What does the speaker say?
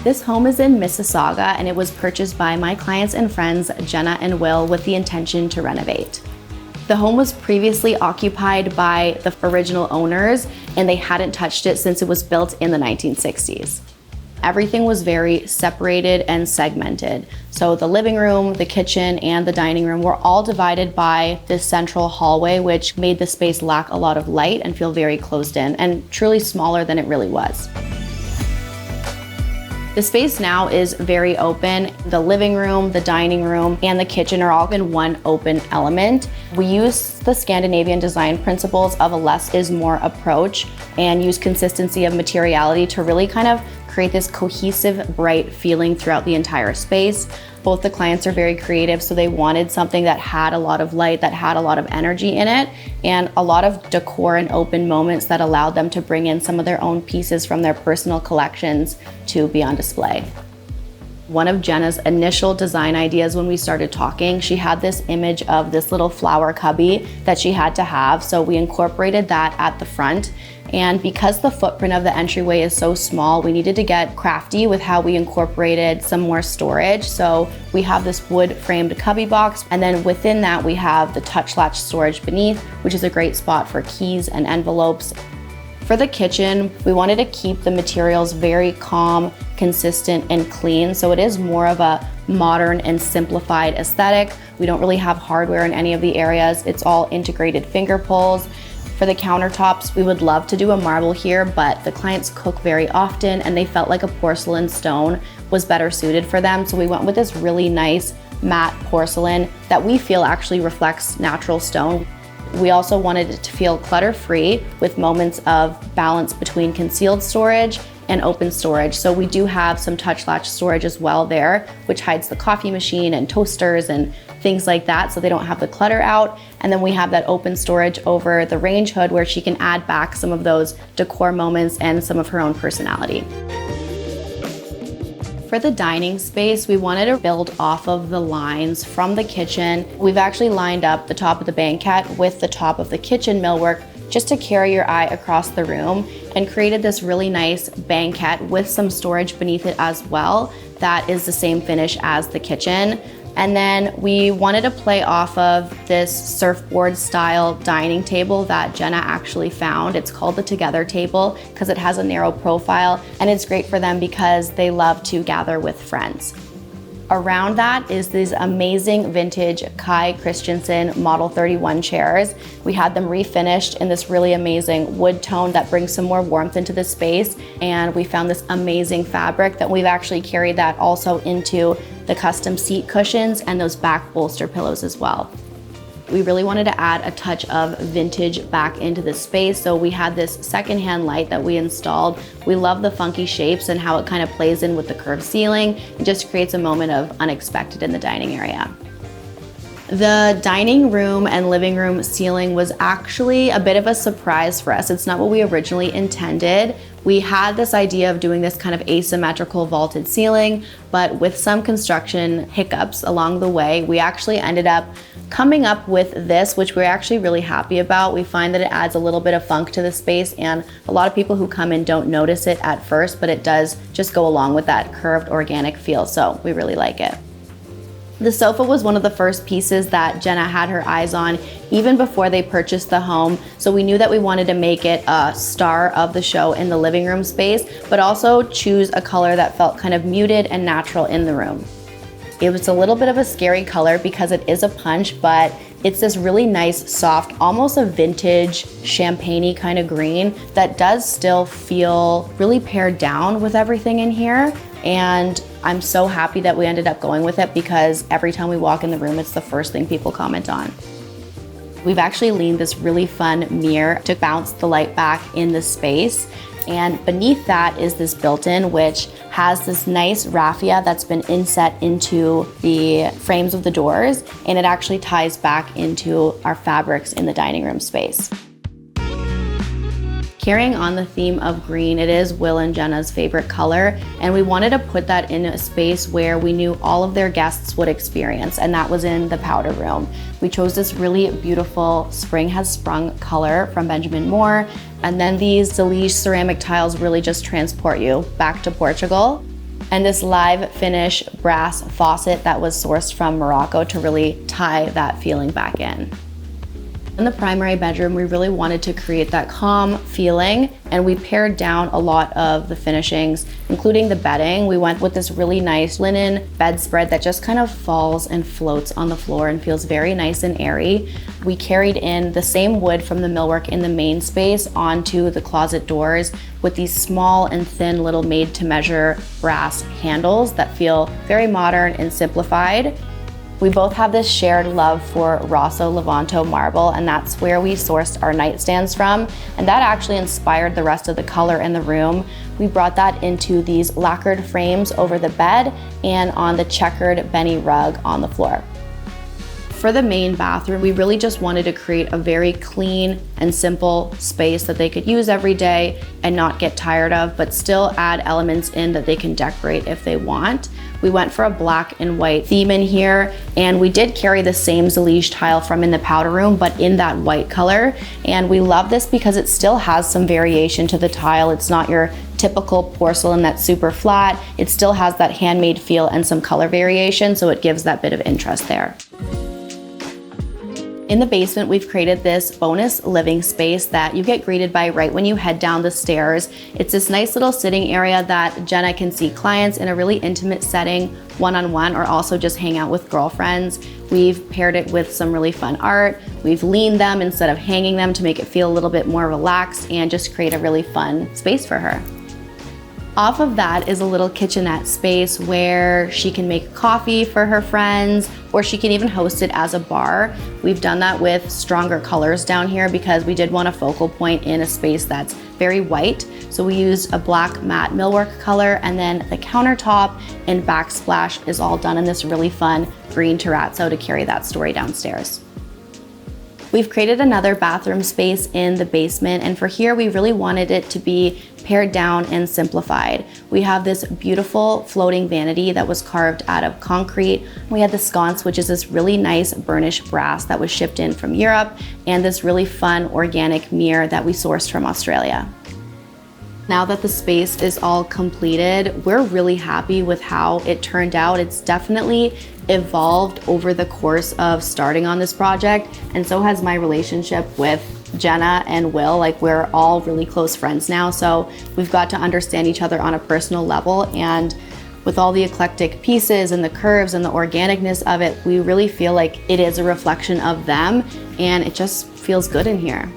This home is in Mississauga and it was purchased by my clients and friends, Jenna and Will, with the intention to renovate. The home was previously occupied by the original owners and they hadn't touched it since it was built in the 1960s. Everything was very separated and segmented. So the living room, the kitchen, and the dining room were all divided by this central hallway, which made the space lack a lot of light and feel very closed in and truly smaller than it really was. The space now is very open. The living room, the dining room, and the kitchen are all in one open element. We use the Scandinavian design principles of a less is more approach and use consistency of materiality to really kind of create this cohesive, bright feeling throughout the entire space. Both the clients are very creative, so they wanted something that had a lot of light, that had a lot of energy in it, and a lot of decor and open moments that allowed them to bring in some of their own pieces from their personal collections to be on display. One of Jenna's initial design ideas when we started talking, she had this image of this little flower cubby that she had to have, so we incorporated that at the front. And because the footprint of the entryway is so small, we needed to get crafty with how we incorporated some more storage. So we have this wood framed cubby box, and then within that we have the touch latch storage beneath, which is a great spot for keys and envelopes. For the kitchen, we wanted to keep the materials very calm, consistent, and clean. So it is more of a modern and simplified aesthetic. We don't really have hardware in any of the areas. It's all integrated finger pulls. For the countertops, we would love to do a marble here, but the clients cook very often and they felt like a porcelain stone was better suited for them. So we went with this really nice matte porcelain that we feel actually reflects natural stone. We also wanted it to feel clutter-free with moments of balance between concealed storage and open storage. So we do have some touch latch storage as well there, which hides the coffee machine and toasters and things like that, so they don't have the clutter out. And then we have that open storage over the range hood where she can add back some of those decor moments and some of her own personality. For the dining space, we wanted to build off of the lines from the kitchen. We've actually lined up the top of the banquette with the top of the kitchen millwork just to carry your eye across the room, and created this really nice banquette with some storage beneath it as well that is the same finish as the kitchen. And then we wanted to play off of this surfboard style dining table that Jenna actually found. It's called the Together table because it has a narrow profile, and it's great for them because they love to gather with friends. Around that is these amazing vintage Kai Christensen Model 31 chairs. We had them refinished in this really amazing wood tone that brings some more warmth into the space. And we found this amazing fabric that we've actually carried that also into the custom seat cushions and those back bolster pillows as well. We really wanted to add a touch of vintage back into the space, so we had this secondhand light that we installed. We love the funky shapes and how it kind of plays in with the curved ceiling. It just creates a moment of unexpected in the dining area. The dining room and living room ceiling was actually a bit of a surprise for us. It's not what we originally intended. We had this idea of doing this kind of asymmetrical vaulted ceiling, but with some construction hiccups along the way, we actually ended up coming up with this, which we're actually really happy about. We find that it adds a little bit of funk to the space, and a lot of people who come in don't notice it at first, but it does just go along with that curved organic feel, so we really like it. The sofa was one of the first pieces that Jenna had her eyes on even before they purchased the home, so we knew that we wanted to make it a star of the show in the living room space, but also choose a color that felt kind of muted and natural in the room. It was a little bit of a scary color because it is a punch, but it's this really nice, soft, almost a vintage champagne-y kind of green that does still feel really pared down with everything in here. And I'm so happy that we ended up going with it because every time we walk in the room, it's the first thing people comment on. We've actually leaned this really fun mirror to bounce the light back in the space. And beneath that is this built-in, which has this nice raffia that's been inset into the frames of the doors, and it actually ties back into our fabrics in the dining room space. Carrying on the theme of green, it is Will and Jenna's favorite color, and we wanted to put that in a space where we knew all of their guests would experience, and that was in the powder room. We chose this really beautiful Spring Has Sprung color from Benjamin Moore, and then these Zellige ceramic tiles really just transport you back to Portugal. and this live finish brass faucet that was sourced from Morocco to really tie that feeling back in. In the primary bedroom, we really wanted to create that calm feeling, and we pared down a lot of the finishings, including the bedding. We went with this really nice linen bedspread that just kind of falls and floats on the floor and feels very nice and airy. We carried in the same wood from the millwork in the main space onto the closet doors with these small and thin little made-to-measure brass handles that feel very modern and simplified. We both have this shared love for Rosso Levanto marble, and that's where we sourced our nightstands from, and that actually inspired the rest of the color in the room. We brought that into these lacquered frames over the bed and on the checkered Benny rug on the floor. For the main bathroom, we really just wanted to create a very clean and simple space that they could use every day and not get tired of, but still add elements in that they can decorate if they want. We went for a black and white theme in here, and we did carry the same Zellige tile from in the powder room, but in that white color. And we love this because it still has some variation to the tile. It's not your typical porcelain that's super flat. It still has that handmade feel and some color variation, so it gives that bit of interest there. In the basement, we've created this bonus living space that you get greeted by right when you head down the stairs. It's this nice little sitting area that Jenna can see clients in a really intimate setting, one-on-one, or also just hang out with girlfriends. We've paired it with some really fun art. We've leaned them instead of hanging them to make it feel a little bit more relaxed and just create a really fun space for her. Off of that is a little kitchenette space where she can make coffee for her friends, or she can even host it as a bar. We've done that with stronger colors down here because we did want a focal point in a space that's very white. So we used a black matte millwork color, and then the countertop and backsplash is all done in this really fun green terrazzo to carry that story downstairs. We've created another bathroom space in the basement, and for here we really wanted it to be pared down and simplified. We have this beautiful floating vanity that was carved out of concrete. We had the sconce, which is this really nice burnished brass that was shipped in from Europe, and this really fun organic mirror that we sourced from Australia. Now that the space is all completed, we're really happy with how it turned out. It's definitely evolved over the course of starting on this project, and so has my relationship with Jenna and Will. Like, we're all really close friends now, so we've got to understand each other on a personal level, and with all the eclectic pieces and the curves and the organicness of it, we really feel like it is a reflection of them, and it just feels good in here.